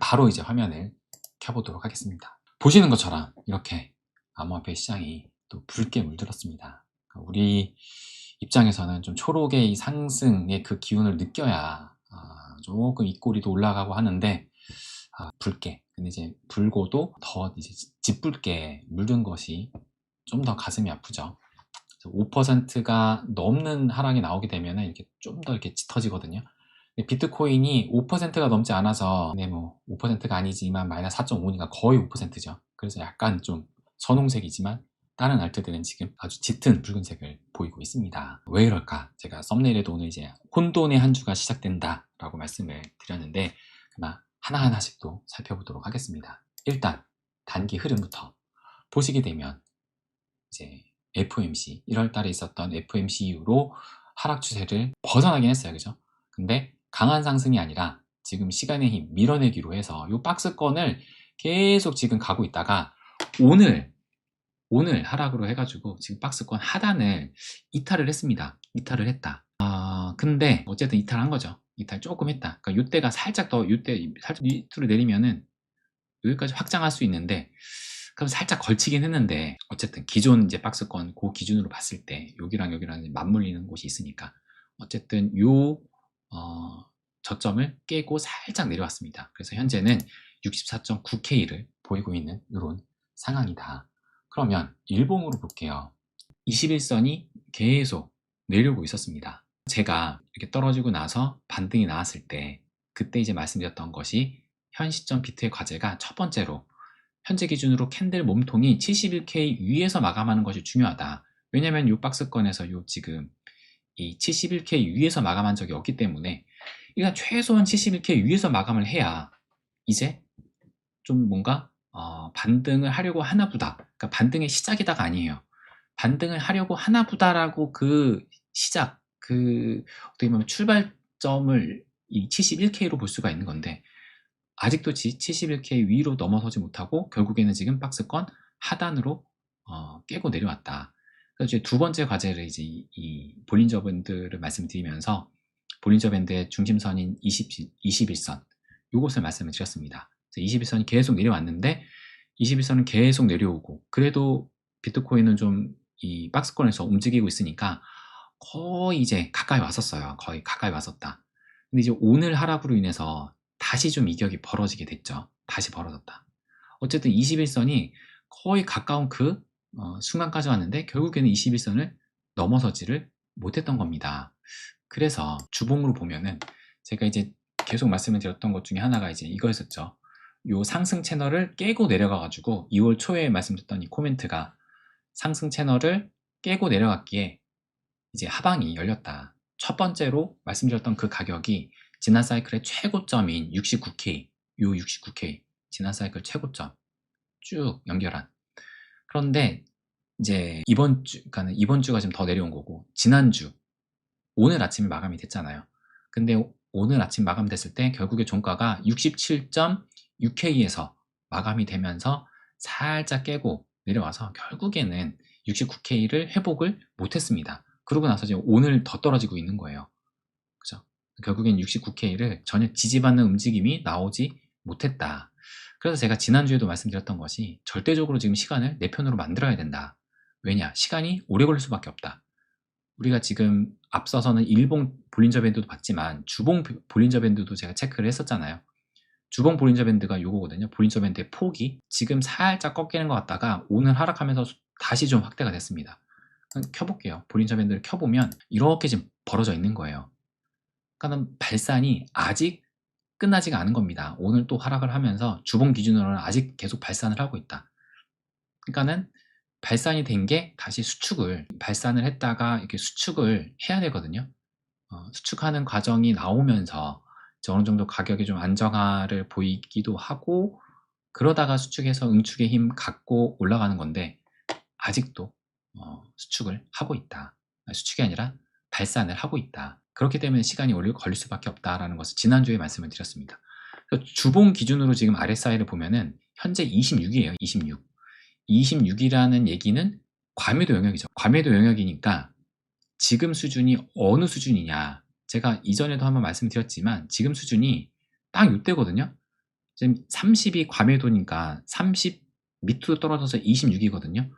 바로 이제 화면을 켜보도록 하겠습니다. 보시는 것처럼 이렇게 암호화폐 시장이 또 붉게 물들었습니다. 우리 입장에서는 좀 초록의 이 상승의 그 기운을 느껴야 조금 입꼬리도 올라가고 하는데 붉게, 근데 이제 붉고도 더 이제 짙붉게 물든 것이 좀 더 가슴이 아프죠. 5%가 넘는 하락이 나오게 되면 이렇게 좀 더 이렇게 짙어지거든요. 비트코인이 5%가 넘지 않아서, 뭐 5%가 아니지만 마이너스 4.5니까 거의 5%죠. 그래서 약간 좀 선홍색이지만 다른 알트들은 지금 아주 짙은 붉은색을 보이고 있습니다. 왜 이럴까? 제가 썸네일에도 오늘 이제 혼돈의 한 주가 시작된다 라고 말씀을 드렸는데, 그만 하나하나씩 또 살펴보도록 하겠습니다. 일단 단기 흐름부터 보시게 되면 이제 FOMC 1월 달에 있었던 FOMC 이후로 하락 추세를 벗어나긴 했어요. 그죠? 근데 강한 상승이 아니라 지금 시간의 힘 밀어내기로 해서 이 박스권을 계속 지금 가고 있다가 오늘 하락으로 해가지고 지금 박스권 하단을 이탈을 했습니다. 이탈을 했다. 근데 어쨌든 이탈한 거죠. 이탈 조금 했다. 그러니까 이때가 살짝 더 이때 살짝 밑으로 내리면은 여기까지 확장할 수 있는데, 그럼 살짝 걸치긴 했는데, 어쨌든 기존 이제 박스권 그 기준으로 봤을 때 여기랑 맞물리는 곳이 있으니까 어쨌든 요 저점을 깨고 살짝 내려왔습니다. 그래서 현재는 64.9K를 보이고 있는 이런 상황이다. 그러면 일봉으로 볼게요. 21선이 계속 내려오고 있었습니다. 제가 이렇게 떨어지고 나서 반등이 나왔을 때 그때 이제 말씀드렸던 것이 현 시점 비트의 과제가 첫 번째로 현재 기준으로 캔들 몸통이 71K 위에서 마감하는 것이 중요하다. 왜냐면 이 박스권에서 지금 이 71K 위에서 마감한 적이 없기 때문에 일단 최소한 71K 위에서 마감을 해야 이제 좀 뭔가 반등을 하려고 하나 보다. 그러니까 반등의 시작이다가 아니에요. 반등을 하려고 하나 보다라고 그 시작, 어떻게 보면 출발점을 이 71K로 볼 수가 있는 건데, 아직도 71K 위로 넘어서지 못하고 결국에는 지금 박스권 하단으로 깨고 내려왔다. 그래서 이제 두 번째 과제를 이제 이 볼린저 밴드를 말씀드리면서 볼린저 밴드의 중심선인 21선 이것을 말씀을 드렸습니다. 21선이 계속 내려왔는데 21선은 계속 내려오고, 그래도 비트코인은 좀 이 박스권에서 움직이고 있으니까 거의 이제 가까이 왔었어요. 거의 가까이 왔었다. 근데 이제 오늘 하락으로 인해서 다시 좀 이격이 벌어지게 됐죠. 다시 벌어졌다. 어쨌든 21선이 거의 가까운 그 순간까지 왔는데 결국에는 21선을 넘어서지를 못했던 겁니다. 그래서 주봉으로 보면은 제가 이제 계속 말씀을 드렸던 것 중에 하나가 이제 이거였었죠. 요 상승 채널을 깨고 내려가 가지고 2월 초에 말씀드렸던 이 코멘트가 상승 채널을 깨고 내려갔기에 이제 하방이 열렸다. 첫 번째로 말씀드렸던 그 가격이 지난 사이클의 최고점인 69K, 요 69K 지난 사이클 최고점 쭉 연결한. 그런데 이제 이번 주가 좀 더 내려온 거고, 지난주 오늘 아침에 마감이 됐잖아요. 근데 오늘 아침 마감됐을 때 결국에 종가가 67.6K에서 마감이 되면서 살짝 깨고 내려와서 결국에는 69K를 회복을 못했습니다. 그러고 나서 이제 오늘 더 떨어지고 있는 거예요. 그죠? 결국엔 69K를 전혀 지지받는 움직임이 나오지 못했다. 그래서 제가 지난주에도 말씀드렸던 것이 절대적으로 지금 시간을 내 편으로 만들어야 된다. 왜냐? 시간이 오래 걸릴 수밖에 없다. 우리가 지금 앞서서는 일봉 볼린저 밴드도 봤지만 주봉 볼린저 밴드도 제가 체크를 했었잖아요. 주봉 볼린저 밴드가 요거거든요. 볼린저 밴드의 폭이 지금 살짝 꺾이는 것 같다가 오늘 하락하면서 다시 좀 확대가 됐습니다. 켜볼게요. 볼린저 밴드를 켜보면 이렇게 지금 벌어져 있는 거예요. 그러니까 발산이 아직 끝나지가 않은 겁니다. 오늘 또 하락을 하면서 주봉 기준으로는 아직 계속 발산을 하고 있다. 그러니까는 발산이 된 게 다시 발산을 했다가 이렇게 수축을 해야 되거든요. 수축하는 과정이 나오면서 어느 정도 가격이 좀 안정화를 보이기도 하고, 그러다가 수축해서 응축의 힘 갖고 올라가는 건데 아직도 수축을 하고 있다. 수축이 아니라 발산을 하고 있다. 그렇기 때문에 시간이 오래 걸릴 수밖에 없다라는 것을 지난주에 말씀을 드렸습니다. 주봉 기준으로 지금 RSI를 보면은 현재 26이에요. 26. 26이라는 얘기는 과매도 영역이죠. 과매도 영역이니까 지금 수준이 어느 수준이냐. 제가 이전에도 한번 말씀드렸지만 지금 수준이 딱 이때거든요. 지금 30이 과매도니까 30 밑으로 떨어져서 26이거든요.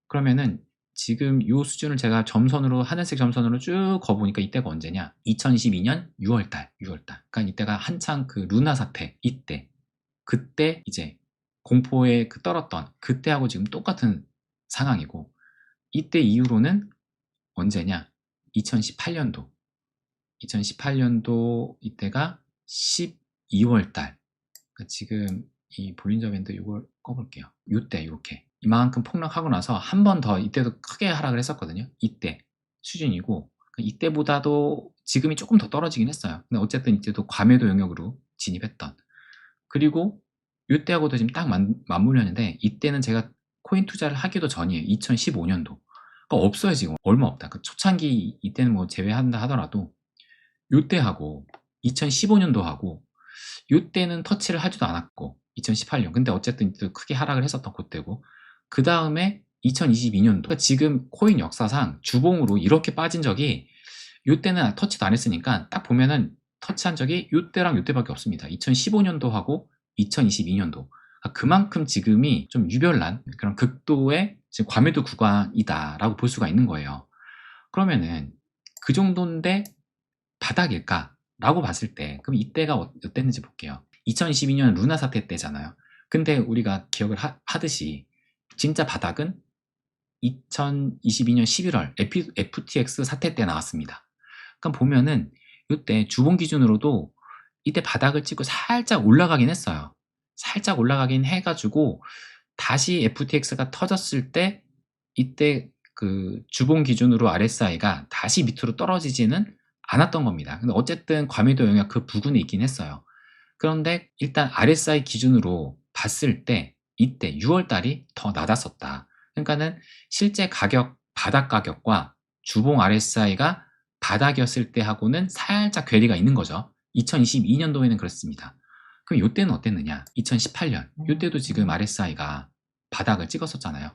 그러면은 지금 요 수준을 제가 점선으로 하늘색 점선으로 쭉 그어보니까 이때가 언제냐? 2022년 6월달. 그러니까 이때가 한창 그 루나 사태 이때. 그때 이제 공포에 그 떨었던 그때하고 지금 똑같은 상황이고, 이때 이후로는 언제냐? 2018년도. 2018년도 이때가 12월 달. 그러니까 지금 이 볼린저 밴드 이걸 꺼볼게요. 이때 이렇게 이만큼 폭락하고 나서 한 번 더 이때도 크게 하락을 했었거든요. 이때 수준이고, 이때보다도 지금이 조금 더 떨어지긴 했어요. 근데 어쨌든 이때도 과매도 영역으로 진입했던, 그리고 이때하고도 지금 딱 맞물렸는데 이때는 제가 코인 투자를 하기도 전이에요. 2015년도. 그러니까 없어요. 지금 얼마 없다. 그 초창기 이때는 뭐 제외한다 하더라도 요때하고 2015년도하고 요때는 터치를 하지도 않았고, 2018년. 근데 어쨌든 또 크게 하락을 했었던 그때고, 그 다음에 2022년도. 그러니까 지금 코인 역사상 주봉으로 이렇게 빠진 적이 요때는 터치도 안 했으니까 딱 보면은 터치한 적이 요때랑 요때밖에 없습니다. 2015년도하고 2022년도. 그만큼 지금이 좀 유별난 그런 극도의 지금 과매도 구간이다라고 볼 수가 있는 거예요. 그러면은 그 정도인데 바닥일까? 라고 봤을 때, 그럼 이때가 어땠는지 볼게요. 2022년 루나 사태 때잖아요. 근데 우리가 기억을 하듯이 진짜 바닥은 2022년 11월 FTX 사태 때 나왔습니다. 그럼 보면은 이때 주봉 기준으로도 이때 바닥을 찍고 살짝 올라가긴 했어요. 살짝 올라가긴 해가지고 다시 FTX가 터졌을 때 이때 그 주봉 기준으로 RSI가 다시 밑으로 떨어지지는 않았던 겁니다. 근데 어쨌든 과매도 영역 그 부근에 있긴 했어요. 그런데 일단 RSI 기준으로 봤을 때 이때 6월 달이 더 낮았었다. 그러니까는 실제 가격, 바닥 가격과 주봉 RSI가 바닥이었을 때하고는 살짝 괴리가 있는 거죠. 2022년도에는 그렇습니다. 그럼 이때는 어땠느냐? 2018년. 이때도 지금 RSI가 바닥을 찍었었잖아요.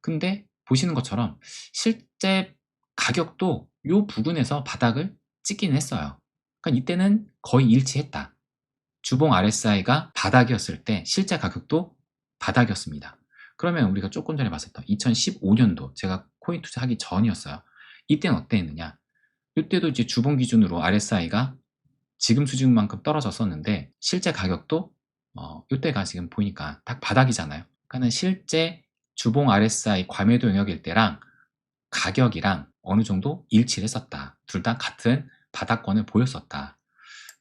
근데 보시는 것처럼 실제 가격도 이 부근에서 바닥을 찍긴 했어요. 그러니까 이때는 거의 일치했다. 주봉 RSI가 바닥이었을 때 실제 가격도 바닥이었습니다. 그러면 우리가 조금 전에 봤었던 2015년도, 제가 코인 투자하기 전이었어요. 이때는 어땠느냐? 이때도 이제 주봉 기준으로 RSI가 지금 수준만큼 떨어졌었는데 실제 가격도 이때가 지금 보니까 딱 바닥이잖아요. 그러니까 실제 주봉 RSI 과매도 영역일 때랑 가격이랑 어느 정도 일치를 했었다. 둘 다 같은 바닥권을 보였었다.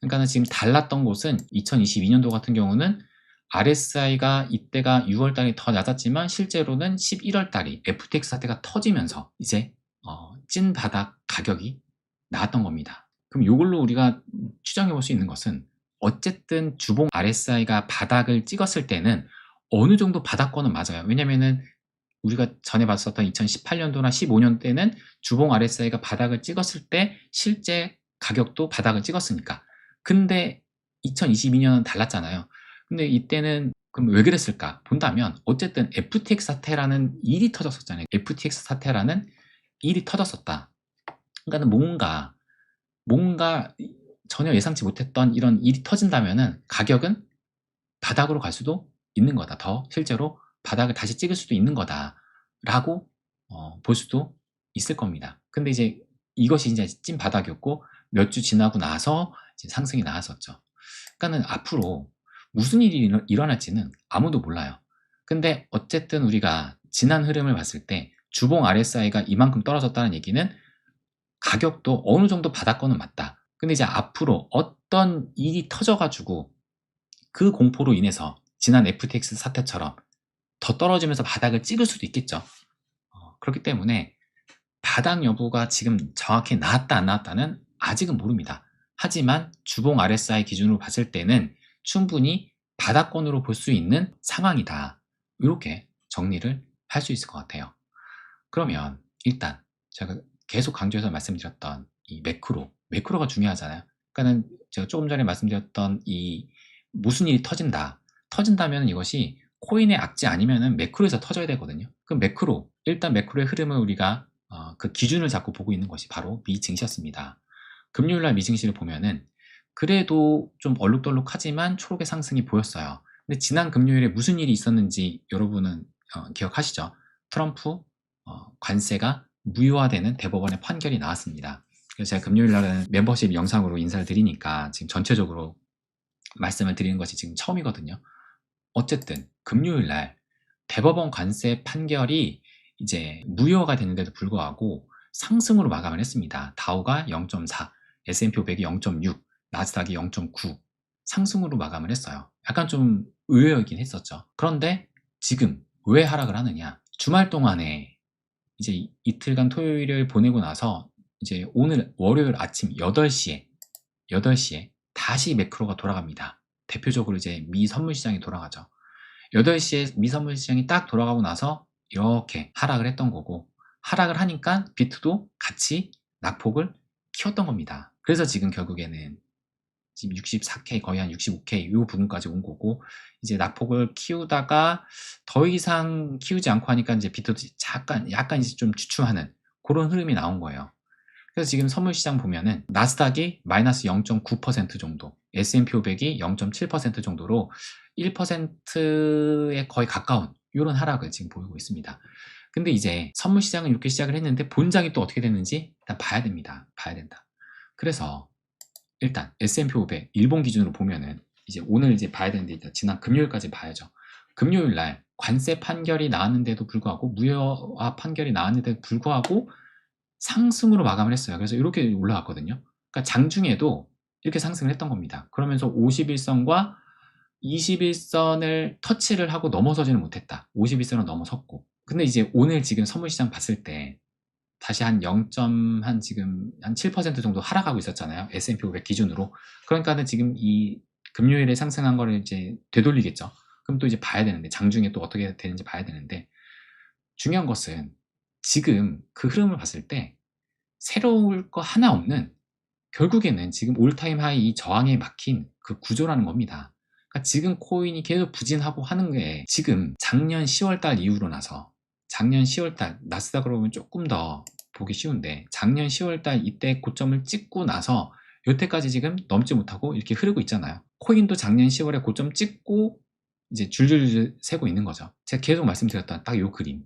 그러니까 지금 달랐던 곳은 2022년도 같은 경우는 RSI가 이때가 6월 달이 더 낮았지만 실제로는 11월 달이 FTX 사태가 터지면서 이제 찐 바닥 가격이 나왔던 겁니다. 그럼 이걸로 우리가 추정해 볼 수 있는 것은 어쨌든 주봉 RSI가 바닥을 찍었을 때는 어느 정도 바닥권은 맞아요. 왜냐면은 우리가 전에 봤었던 2018년도나 15년 때는 주봉 RSI가 바닥을 찍었을 때 실제 가격도 바닥을 찍었으니까. 근데 2022년은 달랐잖아요. 근데 이때는 그럼 왜 그랬을까 본다면 어쨌든 FTX 사태라는 일이 터졌었잖아요. FTX 사태라는 일이 터졌었다. 그러니까 뭔가 전혀 예상치 못했던 이런 일이 터진다면은 가격은 바닥으로 갈 수도 있는 거다. 더 실제로 바닥을 다시 찍을 수도 있는 거다라고 볼 수도 있을 겁니다. 근데 이제 이것이 이제 찐 바닥이었고 몇 주 지나고 나서 이제 상승이 나왔었죠. 그러니까는 앞으로 무슨 일이 일어날지는 아무도 몰라요. 근데 어쨌든 우리가 지난 흐름을 봤을 때 주봉 RSI가 이만큼 떨어졌다는 얘기는 가격도 어느 정도 바닥권은 맞다. 근데 이제 앞으로 어떤 일이 터져가지고 그 공포로 인해서 지난 FTX 사태처럼 더 떨어지면서 바닥을 찍을 수도 있겠죠. 그렇기 때문에 바닥 여부가 지금 정확히 나왔다 안 나왔다는 아직은 모릅니다. 하지만 주봉 RSI 기준으로 봤을 때는 충분히 바닥권으로 볼 수 있는 상황이다. 이렇게 정리를 할 수 있을 것 같아요. 그러면 일단 제가 계속 강조해서 말씀드렸던 이 매크로가 중요하잖아요. 그러니까는 제가 조금 전에 말씀드렸던 이 무슨 일이 터진다면 이것이 코인의 악재 아니면은 매크로에서 터져야 되거든요. 그럼 일단 매크로의 흐름을 우리가 그 기준을 잡고 보고 있는 것이 바로 미 증시였습니다. 금요일날 미 증시를 보면은 그래도 좀 얼룩덜룩하지만 초록의 상승이 보였어요. 근데 지난 금요일에 무슨 일이 있었는지 여러분은 기억하시죠? 트럼프 관세가 무효화되는 대법원의 판결이 나왔습니다. 그래서 제가 금요일 날은 멤버십 영상으로 인사를 드리니까 지금 전체적으로 말씀을 드리는 것이 지금 처음이거든요. 어쨌든 금요일 날 대법원 관세 판결이 이제 무효가 됐는데도 불구하고 상승으로 마감을 했습니다. 다우가 0.4, S&P 500이 0.6, 나스닥이 0.9 상승으로 마감을 했어요. 약간 좀 의외이긴 했었죠. 그런데 지금 왜 하락을 하느냐? 주말 동안에 이제 이틀간 토요일을 보내고 나서 이제 오늘 월요일 아침 8시에 다시 매크로가 돌아갑니다. 대표적으로 이제 미 선물 시장이 돌아가죠. 8시에 미 선물 시장이 딱 돌아가고 나서 이렇게 하락을 했던 거고, 하락을 하니까 비트도 같이 낙폭을 키웠던 겁니다. 그래서 지금 결국에는 지금 64K 거의 한 65K 이 부분까지 온 거고, 이제 낙폭을 키우다가 더 이상 키우지 않고 하니까 이제 비트도 약간 이제 좀 주춤하는 그런 흐름이 나온 거예요. 그래서 지금 선물 시장 보면은 나스닥이 마이너스 0.9% 정도, S&P 500이 0.7% 정도로 1%에 거의 가까운 이런 하락을 지금 보이고 있습니다. 근데 이제 선물 시장은 이렇게 시작을 했는데 본장이 또 어떻게 됐는지 일단 봐야 됩니다. 봐야 된다. 그래서 일단 S&P 500 일본 기준으로 보면은 이제 오늘 이제 봐야 되는데 일단 지난 금요일까지 봐야죠. 금요일 날 관세 판결이 나왔는데도 불구하고, 무효화 판결이 나왔는데도 불구하고 상승으로 마감을 했어요. 그래서 이렇게 올라갔거든요. 그러니까 장중에도 이렇게 상승을 했던 겁니다. 그러면서 51선과 21선을 터치를 하고 넘어서지는 못했다. 51선을 넘어섰고. 근데 이제 오늘 지금 선물시장 봤을 때 다시 한 0. 한 지금 한 7% 정도 하락하고 있었잖아요. S&P 500 기준으로. 그러니까는 지금 이 금요일에 상승한 거를 이제 되돌리겠죠. 그럼 또 이제 봐야 되는데, 장중에 또 어떻게 되는지 봐야 되는데, 중요한 것은 지금 그 흐름을 봤을 때 새로울 거 하나 없는, 결국에는 지금 올타임 하이 이 저항에 막힌 그 구조라는 겁니다. 그러니까 지금 코인이 계속 부진하고 하는 게 지금 작년 10월달 이후로 나서, 작년 10월달 나스닥으로 보면 조금 더 보기 쉬운데 작년 10월달 이때 고점을 찍고 나서 여태까지 지금 넘지 못하고 이렇게 흐르고 있잖아요. 코인도 작년 10월에 고점 찍고 이제 줄줄줄 세고 있는 거죠. 제가 계속 말씀드렸던 딱 요 그림,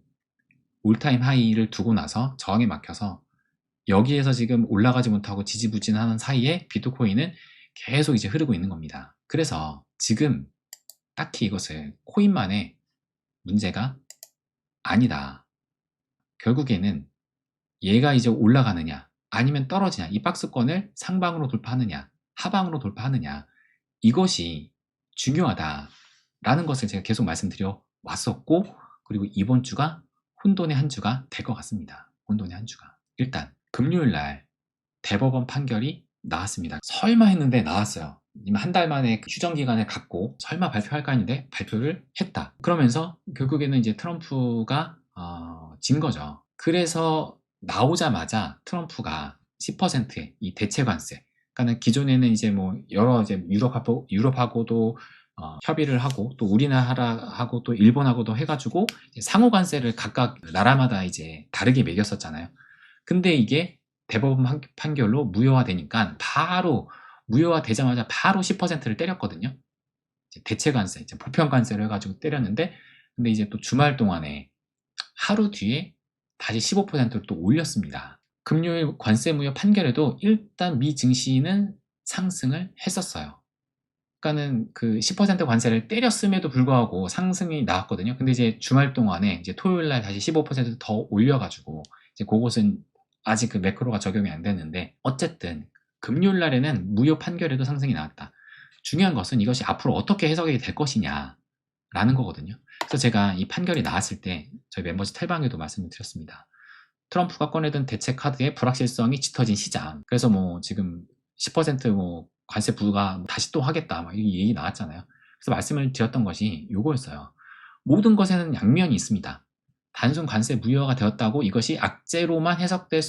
올타임 하이를 두고 나서 저항에 막혀서 여기에서 지금 올라가지 못하고 지지부진하는 사이에 비트코인은 계속 이제 흐르고 있는 겁니다. 그래서 지금 딱히 이것을 코인만의 문제가 아니다. 결국에는 얘가 이제 올라가느냐 아니면 떨어지냐, 이 박스권을 상방으로 돌파하느냐 하방으로 돌파하느냐, 이것이 중요하다라는 것을 제가 계속 말씀드려 왔었고, 그리고 이번 주가 혼돈의 한 주가 될 것 같습니다. 혼돈의 한 주가. 일단 금요일 날 대법원 판결이 나왔습니다. 설마 했는데 나왔어요. 한 달 만에 휴정 기간을 갖고 설마 발표할까 했는데 발표를 했다. 그러면서 결국에는 이제 트럼프가 진 거죠. 그래서 나오자마자 트럼프가 10%의 이 대체 관세, 그러니까 기존에는 이제 뭐 여러 이제 유럽하고도 협의를 하고, 또 우리나라하고 또 일본하고도 해가지고 상호 관세를 각각 나라마다 이제 다르게 매겼었잖아요. 근데 이게 대법원 판결로 무효화되니까 바로, 무효화되자마자 바로 10%를 때렸거든요. 대체 관세, 이제 보편 관세를 해가지고 때렸는데, 근데 이제 또 주말 동안에 하루 뒤에 다시 15%를 또 올렸습니다. 금요일 관세 무효 판결에도 일단 미 증시는 상승을 했었어요. 그러니까는 그 10% 관세를 때렸음에도 불구하고 상승이 나왔거든요. 근데 이제 주말 동안에 이제 토요일 날 다시 15%더 올려가지고, 이제 그것은 아직 그 매크로가 적용이 안 됐는데, 어쨌든 금요일 날에는 무효 판결에도 상승이 나왔다. 중요한 것은 이것이 앞으로 어떻게 해석이 될 것이냐 라는 거거든요. 그래서 제가 이 판결이 나왔을 때 저희 멤버십 텔방에도 말씀을 드렸습니다. 트럼프가 꺼내든 대체 카드의 불확실성이 짙어진 시장. 그래서 뭐 지금 10%뭐 관세 부과 다시 또 하겠다 막 이 얘기 나왔잖아요. 그래서 말씀을 드렸던 것이 요거였어요. 모든 것에는 양면이 있습니다. 단순 관세 무효화가 되었다고 이것이 악재로만 해석될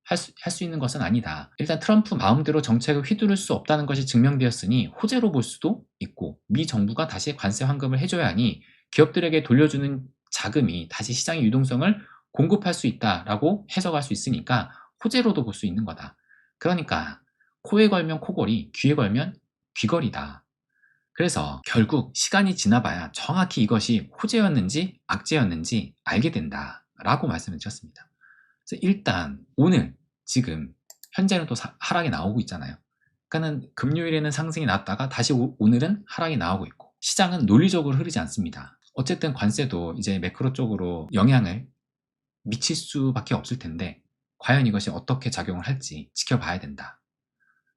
할 수 있는 것은 아니다. 일단 트럼프 마음대로 정책을 휘두를 수 없다는 것이 증명되었으니 호재로 볼 수도 있고, 미 정부가 다시 관세 환급을 해줘야 하니 기업들에게 돌려주는 자금이 다시 시장의 유동성을 공급할 수 있다라고 해석할 수 있으니까 호재로도 볼 수 있는 거다. 그러니까 코에 걸면 코걸이, 귀에 걸면 귀걸이다. 그래서 결국 시간이 지나봐야 정확히 이것이 호재였는지 악재였는지 알게 된다라고 말씀을 드렸습니다. 그래서 일단 오늘 지금 현재는 또 하락이 나오고 있잖아요. 그러니까는 금요일에는 상승이 났다가 다시 오늘은 하락이 나오고 있고, 시장은 논리적으로 흐르지 않습니다. 어쨌든 관세도 이제 매크로 쪽으로 영향을 미칠 수밖에 없을 텐데 과연 이것이 어떻게 작용을 할지 지켜봐야 된다.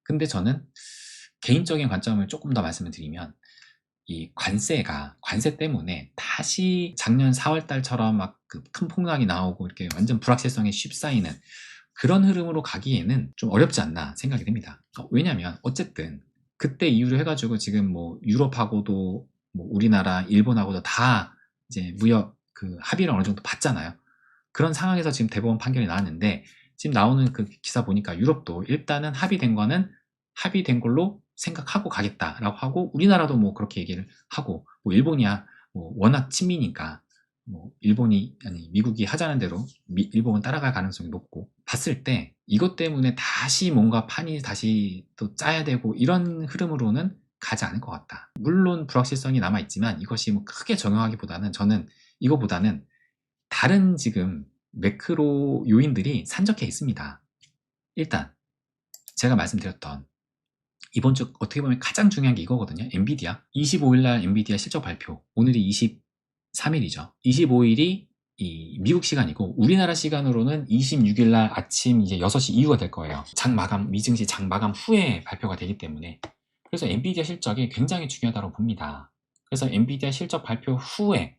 근데 저는 개인적인 관점을 조금 더 말씀을 드리면, 이 관세 때문에 다시 작년 4월 달처럼 막 그 큰 폭락이 나오고 이렇게 완전 불확실성에 쉽싸이는 그런 흐름으로 가기에는 좀 어렵지 않나 생각이 됩니다. 왜냐면 어쨌든 그때 이후로 해가지고 지금 뭐 유럽하고도 뭐 우리나라, 일본하고도 다 이제 무역 그 합의를 어느 정도 봤잖아요. 그런 상황에서 지금 대법원 판결이 나왔는데, 지금 나오는 그 기사 보니까 유럽도 일단은 합의된 걸로 생각하고 가겠다라고 하고, 우리나라도 뭐 그렇게 얘기를 하고, 뭐 일본이야 뭐 워낙 친미니까 뭐 미국이 하자는 대로 일본은 따라갈 가능성이 높고, 봤을 때 이것 때문에 다시 뭔가 판이 다시 또 짜야 되고 이런 흐름으로는 가지 않을 것 같다. 물론 불확실성이 남아있지만 이것이 뭐 크게 적용하기보다는, 저는 이거보다는 다른 지금 매크로 요인들이 산적해 있습니다. 일단 제가 말씀드렸던 이번 주 어떻게 보면 가장 중요한 게 이거거든요. 엔비디아 25일날 엔비디아 실적 발표, 오늘이 23일이죠 25일이 이 미국 시간이고 우리나라 시간으로는 26일날 아침 이제 6시 이후가 될 거예요. 미증시 장 마감 후에 발표가 되기 때문에, 그래서 엔비디아 실적이 굉장히 중요하다고 봅니다. 그래서 엔비디아 실적 발표 후에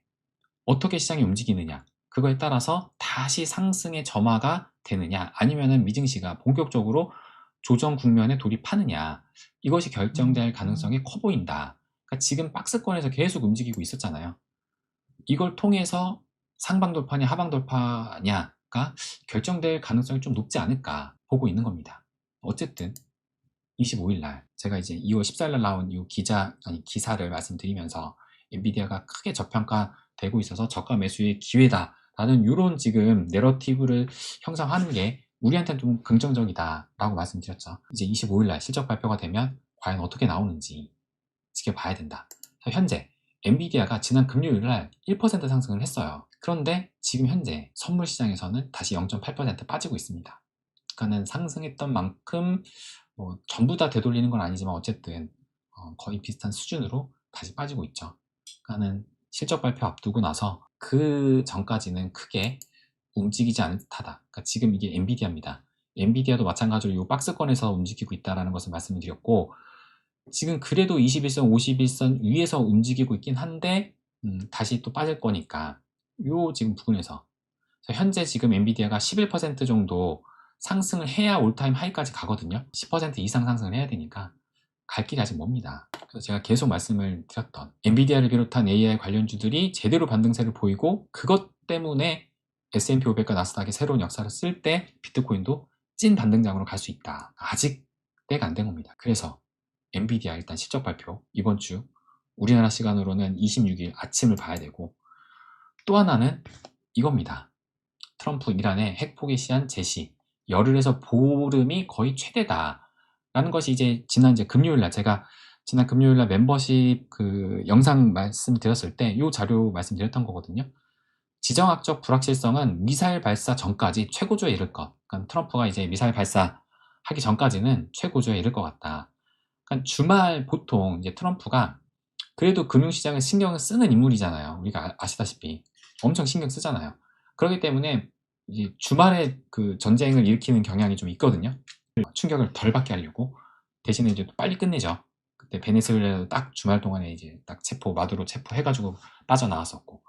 어떻게 시장이 움직이느냐, 그거에 따라서 다시 상승의 점화가 되느냐, 아니면은 미증시가 본격적으로 조정 국면에 돌입하느냐, 이것이 결정될 가능성이 커 보인다. 그러니까 지금 박스권에서 계속 움직이고 있었잖아요. 이걸 통해서 상방 돌파냐 하방 돌파냐가 결정될 가능성이 좀 높지 않을까 보고 있는 겁니다. 어쨌든 25일 날 제가 이제 2월 14일 날 나온 이 기사를 말씀드리면서 엔비디아가 크게 저평가되고 있어서 저가 매수의 기회다라는 이런 지금 내러티브를 형성하는 게 우리한테는 좀 긍정적이다 라고 말씀드렸죠. 이제 25일 날 실적 발표가 되면 과연 어떻게 나오는지 지켜봐야 된다. 현재 엔비디아가 지난 금요일 날 1% 상승을 했어요. 그런데 지금 현재 선물 시장에서는 다시 0.8% 빠지고 있습니다. 그러니까는 상승했던 만큼 뭐 전부 다 되돌리는 건 아니지만 어쨌든 거의 비슷한 수준으로 다시 빠지고 있죠. 그러니까는 실적 발표 앞두고 나서 그 전까지는 크게 움직이지 않은 듯하다. 그러니까 지금 이게 엔비디아입니다. 엔비디아도 마찬가지로 이 박스권에서 움직이고 있다는 것을 말씀을 드렸고, 지금 그래도 21선, 51선 위에서 움직이고 있긴 한데 다시 또 빠질 거니까 요 지금 부분에서 현재 지금 엔비디아가 11% 정도 상승을 해야 올타임 하이까지 가거든요. 10% 이상 상승을 해야 되니까 갈 길이 아직 멉니다. 그래서 제가 계속 말씀을 드렸던 엔비디아를 비롯한 AI 관련주들이 제대로 반등세를 보이고, 그것 때문에 S&P 500과 나스닥이 새로운 역사를 쓸 때 비트코인도 찐 반등장으로 갈 수 있다. 아직 때가 안 된 겁니다. 그래서 엔비디아 일단 실적 발표 이번 주 우리나라 시간으로는 26일 아침을 봐야 되고, 또 하나는 이겁니다. 트럼프 이란의 핵 포기 시한 제시, 열흘에서 보름이 거의 최대다 라는 것이 이제 금요일날, 제가 지난 금요일날 멤버십 그 영상 말씀드렸을 때 이 자료 말씀드렸던 거거든요. 지정학적 불확실성은 미사일 발사 전까지 최고조에 이를 것. 그러니까 트럼프가 이제 미사일 발사하기 전까지는 최고조에 이를 것 같다. 그러니까 주말 보통 이제 트럼프가 그래도 금융시장에 신경을 쓰는 인물이잖아요. 우리가 아시다시피 엄청 신경 쓰잖아요. 그렇기 때문에 이제 주말에 그 전쟁을 일으키는 경향이 좀 있거든요. 충격을 덜 받게 하려고 대신에 이제 빨리 끝내죠. 그때 베네수엘라도 딱 주말 동안에 이제 딱 마두로 체포해가지고 빠져나왔었고,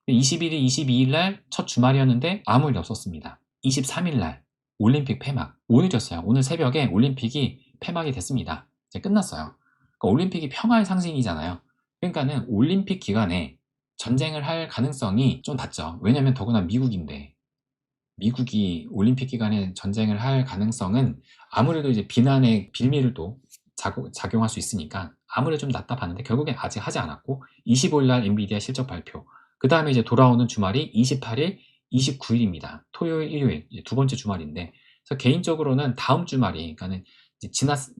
21일, 22일 날 첫 주말이었는데 아무 일 없었습니다. 23일 날 올림픽 폐막, 오늘이었어요. 오늘 새벽에 올림픽이 폐막이 됐습니다. 이제 끝났어요. 그러니까 올림픽이 평화의 상징이잖아요. 그러니까는 올림픽 기간에 전쟁을 할 가능성이 좀 낮죠. 왜냐면 더구나 미국인데, 미국이 올림픽 기간에 전쟁을 할 가능성은 아무래도 이제 비난의 빌미를 또 작용할 수 있으니까 아무래도 좀 낮다 봤는데, 결국엔 아직 하지 않았고 25일 날 엔비디아 실적 발표, 그 다음에 이제 돌아오는 주말이 28일, 29일입니다. 토요일, 일요일 두 번째 주말인데, 그래서 개인적으로는 다음 주말이, 그러니까는 이제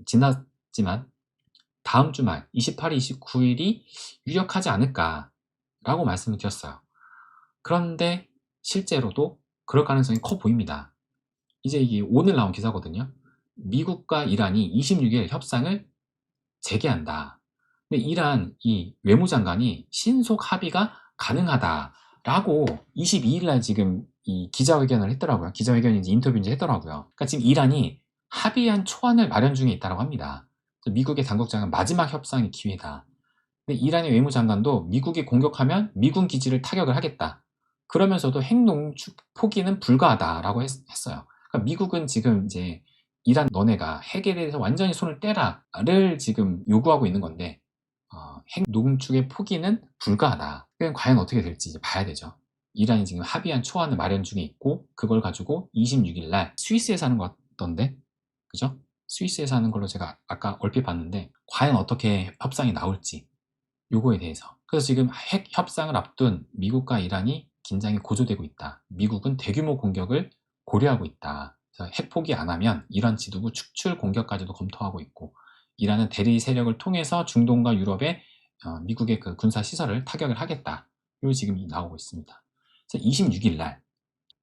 지났지만 다음 주말 28일, 29일이 유력하지 않을까라고 말씀을 드렸어요. 그런데 실제로도 그럴 가능성이 커 보입니다. 이제 이게 오늘 나온 기사거든요. 미국과 이란이 26일 협상을 재개한다. 근데 이란 이 외무장관이 신속 합의가 가능하다라고 22일 날 지금 이 기자회견을 했더라고요. 기자회견인지 인터뷰인지 했더라고요. 그러니까 지금 이란이 합의한 초안을 마련 중에 있다고 합니다. 미국의 당국장은 마지막 협상의 기회다. 근데 이란의 외무장관도 미국이 공격하면 미군 기지를 타격을 하겠다. 그러면서도 핵농축 포기는 불가하다라고 했어요. 그러니까 미국은 지금 이제 이란 너네가 핵에 대해서 완전히 손을 떼라를 지금 요구하고 있는 건데 핵 농축의 포기는 불가하다. 그럼 과연 어떻게 될지 이제 봐야 되죠. 이란이 지금 합의한 초안을 마련 중에 있고 그걸 가지고 26일 날 스위스에서 하는 것 같던데 그죠? 스위스에서 하는 걸로 제가 아까 얼핏 봤는데 과연 어떻게 협상이 나올지 요거에 대해서. 그래서 지금 핵 협상을 앞둔 미국과 이란이 긴장이 고조되고 있다. 미국은 대규모 공격을 고려하고 있다. 그래서 핵 포기 안 하면 이란 지도부 축출 공격까지도 검토하고 있고 이란은 대리 세력을 통해서 중동과 유럽에 미국의 그 군사 시설을 타격을 하겠다. 요 지금 나오고 있습니다. 그래서 26일 날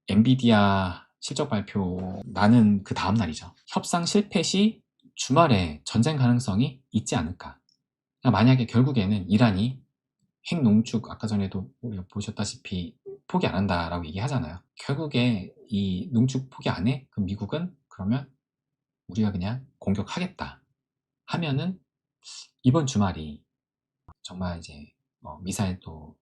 엔비디아 실적 발표 나는 그 다음 날이죠. 협상 실패 시 주말에 전쟁 가능성이 있지 않을까. 그러니까 만약에 결국에는 이란이 핵 농축 아까 전에도 우리가 보셨다시피 포기 안 한다라고 얘기하잖아요. 결국에 이 농축 포기 안 해? 그럼 미국은 그러면 우리가 그냥 공격하겠다 하면은 이번 주말이 정말 이제 미사일도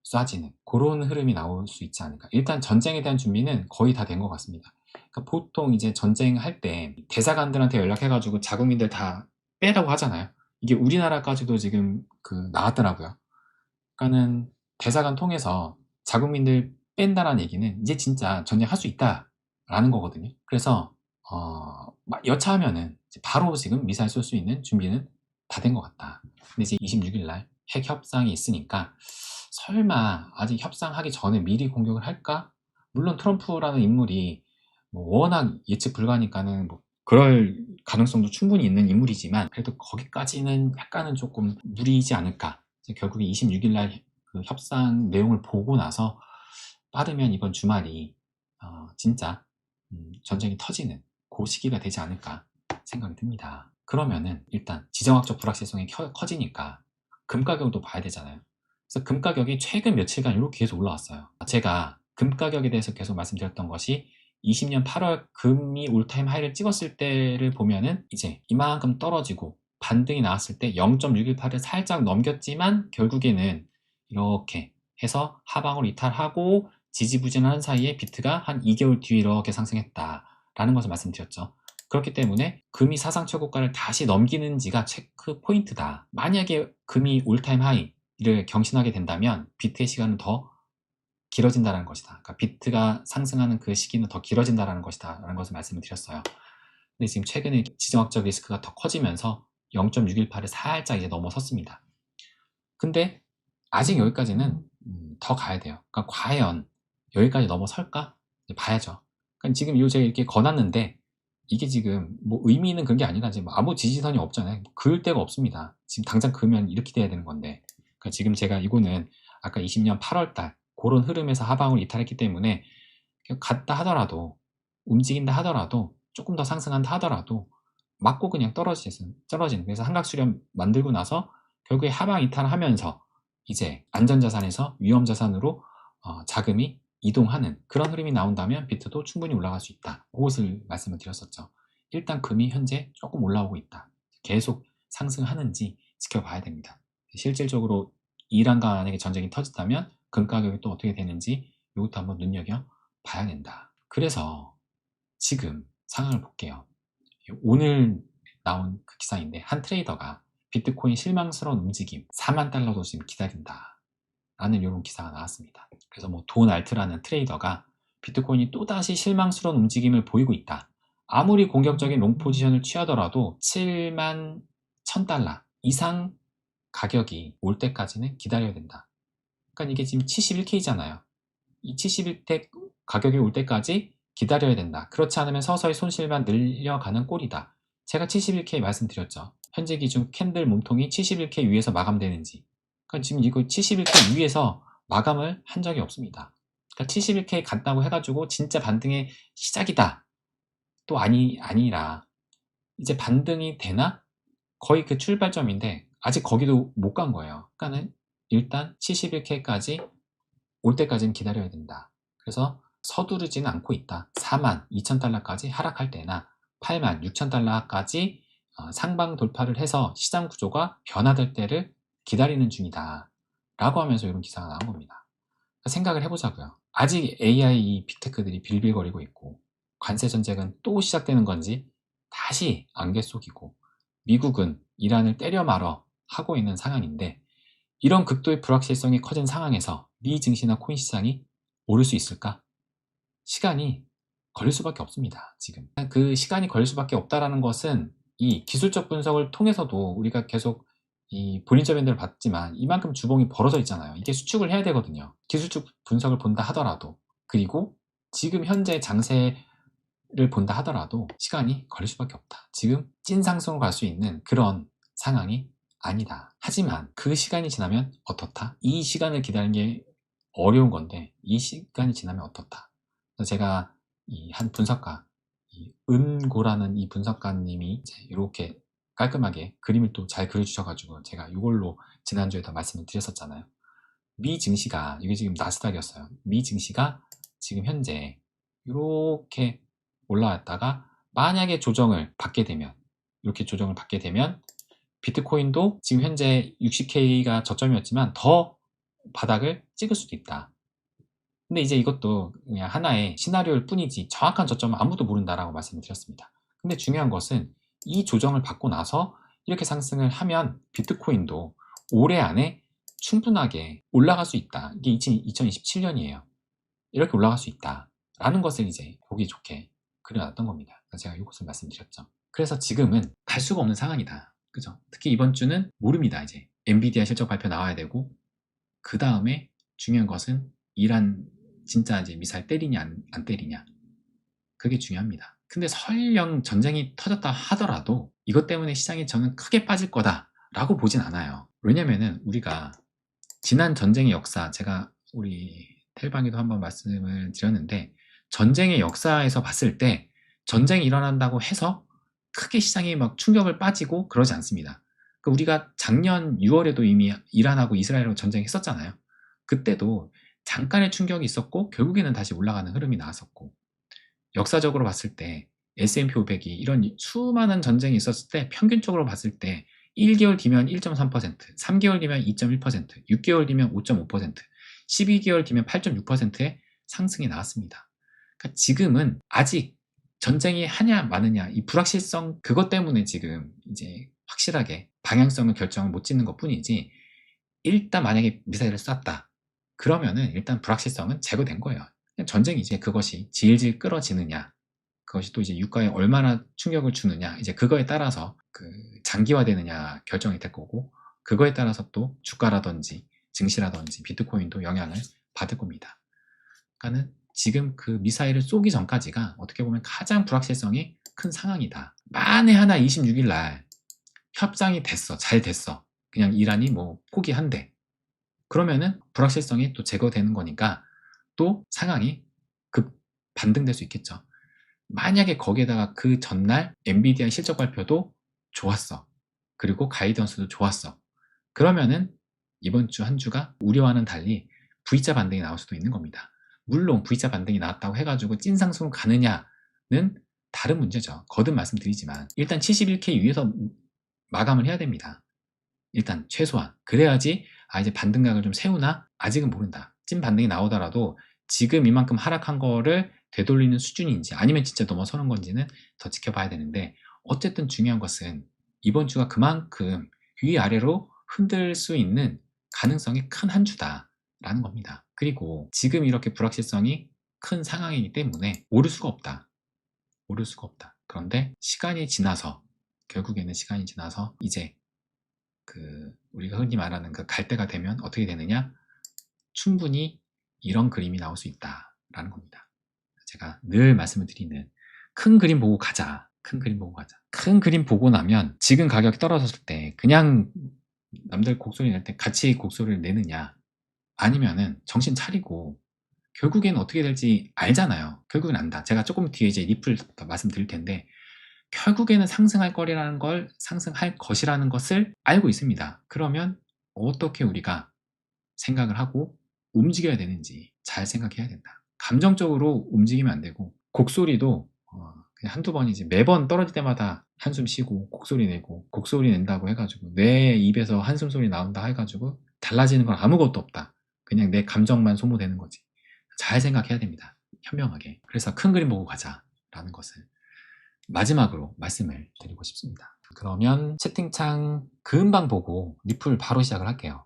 쏴지는 그런 흐름이 나올 수 있지 않을까. 일단 전쟁에 대한 준비는 거의 다 된 것 같습니다. 그러니까 보통 이제 전쟁할 때 대사관들한테 연락해가지고 자국민들 다 빼라고 하잖아요. 이게 우리나라까지도 지금 그 나왔더라고요. 그러니까는 대사관 통해서 자국민들 뺀다라는 얘기는 이제 진짜 전쟁할 수 있다라는 거거든요. 그래서 여차하면은 바로 지금 미사일 쏠 수 있는 준비는 다 된 것 같다. 근데 이제 26일 날 핵 협상이 있으니까 설마 아직 협상하기 전에 미리 공격을 할까? 물론 트럼프라는 인물이 뭐 워낙 예측 불가니까는 뭐 그럴 가능성도 충분히 있는 인물이지만 그래도 거기까지는 약간은 조금 무리이지 않을까. 결국에 26일 날 그 협상 내용을 보고 나서 빠르면 이번 주말이 진짜 전쟁이 터지는 그 시기가 되지 않을까 생각이 듭니다. 그러면은 일단 지정학적 불확실성이 커지니까 금 가격도 봐야 되잖아요. 그래서 금 가격이 최근 며칠간 이렇게 계속 올라왔어요. 제가 금 가격에 대해서 계속 말씀드렸던 것이 20년 8월 금이 올타임 하이를 찍었을 때를 보면은 이제 이만큼 떨어지고 반등이 나왔을 때 0.618을 살짝 넘겼지만 결국에는 이렇게 해서 하방을 이탈하고 지지부진한 사이에 비트가 한 2개월 뒤에 이렇게 상승했다라는 것을 말씀드렸죠. 그렇기 때문에 금이 사상 최고가를 다시 넘기는지가 체크 포인트다. 만약에 금이 올타임 하이를 경신하게 된다면 비트의 시간은 더 길어진다는 것이다. 그러니까 비트가 상승하는 그 시기는 더 길어진다는 것이다. 라는 것을 말씀을 드렸어요. 근데 지금 최근에 지정학적 리스크가 더 커지면서 0.618을 살짝 이제 넘어섰습니다. 근데 아직 여기까지는 더 가야 돼요. 그러니까 과연 여기까지 넘어설까? 봐야죠. 그러니까 지금 요 제가 이렇게 거놨는데 이게 지금 뭐 의미 있는 그런 게 아니라 지금 아무 지지선이 없잖아요. 그을 데가 없습니다. 지금 당장 그으면 이렇게 돼야 되는 건데. 그러니까 지금 제가 이거는 아까 20년 8월달 그런 흐름에서 하방을 이탈했기 때문에 갔다 하더라도 움직인다 하더라도 조금 더 상승한다 하더라도 맞고 그냥 떨어지는 그래서 한각수렴 만들고 나서 결국에 하방 이탈하면서 이제 안전자산에서 위험자산으로 자금이 이동하는 그런 흐름이 나온다면 비트도 충분히 올라갈 수 있다. 그것을 말씀을 드렸었죠. 일단 금이 현재 조금 올라오고 있다. 계속 상승하는지 지켜봐야 됩니다. 실질적으로 이란과 만약에 전쟁이 터진다면 금 가격이 또 어떻게 되는지 이것도 한번 눈여겨봐야 된다. 그래서 지금 상황을 볼게요. 오늘 나온 그 기사인데 한 트레이더가 비트코인 실망스러운 움직임 4만 달러도 지금 기다린다 라는 이런 기사가 나왔습니다. 그래서 뭐 돈 알트라는 트레이더가 비트코인이 또다시 실망스러운 움직임을 보이고 있다. 아무리 공격적인 롱 포지션을 취하더라도 7만 1000달러 이상 가격이 올 때까지는 기다려야 된다. 그러니까 이게 지금 71K잖아요. 이 71K 가격이 올 때까지 기다려야 된다. 그렇지 않으면 서서히 손실만 늘려가는 꼴이다. 제가 71K 말씀드렸죠. 현재 기준 캔들 몸통이 71K 위에서 마감되는지. 그러니까 지금 이거 71K 위에서 마감을 한 적이 없습니다. 그러니까 71K 간다고 해가지고 진짜 반등의 시작이다. 또 아니라 이제 반등이 되나? 거의 그 출발점인데 아직 거기도 못 간 거예요. 그러니까는 일단 71K까지 올 때까지는 기다려야 된다. 그래서 서두르지는 않고 있다. 42,000달러까지 하락할 때나 86,000달러까지 상방 돌파를 해서 시장 구조가 변화될 때를 기다리는 중이다. 라고 하면서 이런 기사가 나온 겁니다. 생각을 해보자고요. 아직 AI 이 빅테크들이 빌빌거리고 있고 관세 전쟁은 또 시작되는 건지 다시 안개 속이고 미국은 이란을 때려 말어 하고 있는 상황인데 이런 극도의 불확실성이 커진 상황에서 미 증시나 코인 시장이 오를 수 있을까? 시간이 걸릴 수밖에 없습니다. 지금 그 시간이 걸릴 수밖에 없다라는 것은 이 기술적 분석을 통해서도 우리가 계속 이 볼린저 밴드를 봤지만 이만큼 주봉이 벌어져 있잖아요. 이게 수축을 해야 되거든요. 기술적 분석을 본다 하더라도 그리고 지금 현재 장세를 본다 하더라도 시간이 걸릴 수밖에 없다. 지금 찐 상승으로 갈 수 있는 그런 상황이 아니다. 하지만 그 시간이 지나면 어떻다? 이 시간을 기다리는 게 어려운 건데 이 시간이 지나면 어떻다? 그래서 제가 이 한 분석가, 이 은고라는 이 분석가님이 이제 이렇게 깔끔하게 그림을 또 잘 그려주셔가지고 제가 이걸로 지난주에도 말씀을 드렸었잖아요. 미 증시가 이게 지금 나스닥이었어요. 미 증시가 지금 현재 이렇게 올라왔다가 만약에 조정을 받게 되면 이렇게 조정을 받게 되면 비트코인도 지금 현재 60K가 저점이었지만 더 바닥을 찍을 수도 있다. 근데 이제 이것도 그냥 하나의 시나리오일 뿐이지 정확한 저점은 아무도 모른다라고 말씀을 드렸습니다. 근데 중요한 것은 이 조정을 받고 나서 이렇게 상승을 하면 비트코인도 올해 안에 충분하게 올라갈 수 있다. 이게 2027년이에요. 이렇게 올라갈 수 있다. 라는 것을 이제 보기 좋게 그려놨던 겁니다. 그래서 제가 이것을 말씀드렸죠. 그래서 지금은 갈 수가 없는 상황이다. 그죠? 특히 이번 주는 모릅니다. 이제 엔비디아 실적 발표 나와야 되고 그 다음에 중요한 것은 이란 진짜 이제 미사일 때리냐 안 때리냐 그게 중요합니다. 근데 설령 전쟁이 터졌다 하더라도 이것 때문에 시장이 저는 크게 빠질 거다 라고 보진 않아요. 왜냐면은 우리가 지난 전쟁의 역사 제가 우리 텔방에도 한번 말씀을 드렸는데 전쟁의 역사에서 봤을 때 전쟁이 일어난다고 해서 크게 시장이 막 충격을 빠지고 그러지 않습니다. 우리가 작년 6월에도 이미 이란하고 이스라엘하고 전쟁했었잖아요. 그때도 잠깐의 충격이 있었고 결국에는 다시 올라가는 흐름이 나왔었고 역사적으로 봤을 때 S&P 500이 이런 수많은 전쟁이 있었을 때 평균적으로 봤을 때 1개월 뒤면 1.3%, 3개월 뒤면 2.1%, 6개월 뒤면 5.5%, 12개월 뒤면 8.6%의 상승이 나왔습니다. 그러니까 지금은 아직 전쟁이 하냐 마느냐 이 불확실성 그것 때문에 지금 이제 확실하게 방향성을 결정을 못 짓는 것 뿐이지 일단 만약에 미사일을 쐈다 그러면은 일단 불확실성은 제거된 거예요. 전쟁이지 그것이 질질 끌어지느냐 그것이 또 이제 유가에 얼마나 충격을 주느냐 이제 그거에 따라서 그 장기화되느냐 결정이 될 거고 그거에 따라서 또 주가라든지 증시라든지 비트코인도 영향을 받을 겁니다. 그러니까는 지금 그 미사일을 쏘기 전까지가 어떻게 보면 가장 불확실성이 큰 상황이다. 만에 하나 26일 날 협상이 됐어 잘 됐어 그냥 이란이 뭐 포기한대 그러면은 불확실성이 또 제거되는 거니까 또 상황이 급 반등될 수 있겠죠. 만약에 거기에다가 그 전날 엔비디아 실적 발표도 좋았어. 그리고 가이던스도 좋았어. 그러면은 이번 주 한 주가 우려와는 달리 V자 반등이 나올 수도 있는 겁니다. 물론 V자 반등이 나왔다고 해가지고 찐 상승 가느냐는 다른 문제죠. 거듭 말씀드리지만 일단 71K 위에서 마감을 해야 됩니다. 일단 최소한 그래야지 이제 반등각을 좀 세우나 아직은 모른다. 찐 반등이 나오더라도 지금 이만큼 하락한 거를 되돌리는 수준인지 아니면 진짜 넘어서는 건지는 더 지켜봐야 되는데 어쨌든 중요한 것은 이번 주가 그만큼 위아래로 흔들 수 있는 가능성이 큰 한 주다라는 겁니다. 그리고 지금 이렇게 불확실성이 큰 상황이기 때문에 오를 수가 없다. 오를 수가 없다. 그런데 시간이 지나서 결국에는 시간이 지나서 이제 그 우리가 흔히 말하는 그 갈 때가 되면 어떻게 되느냐? 충분히 이런 그림이 나올 수 있다라는 겁니다. 제가 늘 말씀을 드리는 큰 그림 보고 가자. 큰 그림 보고 가자. 큰 그림 보고 나면 지금 가격이 떨어졌을 때 그냥 남들 곡소리 낼 때 같이 곡소리를 내느냐, 아니면은 정신 차리고 결국에는 어떻게 될지 알잖아요. 결국엔 안다. 제가 조금 뒤에 이제 리플 더 말씀드릴 텐데, 결국에는 상승할 거리라는 걸, 상승할 것이라는 것을 알고 있습니다. 그러면 어떻게 우리가 생각을 하고 움직여야 되는지 잘 생각해야 된다. 감정적으로 움직이면 안 되고, 곡소리도 그냥 한두 번이지 매번 떨어질 때마다 한숨 쉬고 곡소리 내고, 곡소리 낸다고 해가지고 내 입에서 한숨 소리 나온다 해가지고 달라지는 건 아무것도 없다. 그냥 내 감정만 소모되는 거지. 잘 생각해야 됩니다. 현명하게. 그래서 큰 그림 보고 가자라는 것을 마지막으로 말씀을 드리고 싶습니다. 그러면 채팅창 금방 보고 리플 바로 시작을 할게요.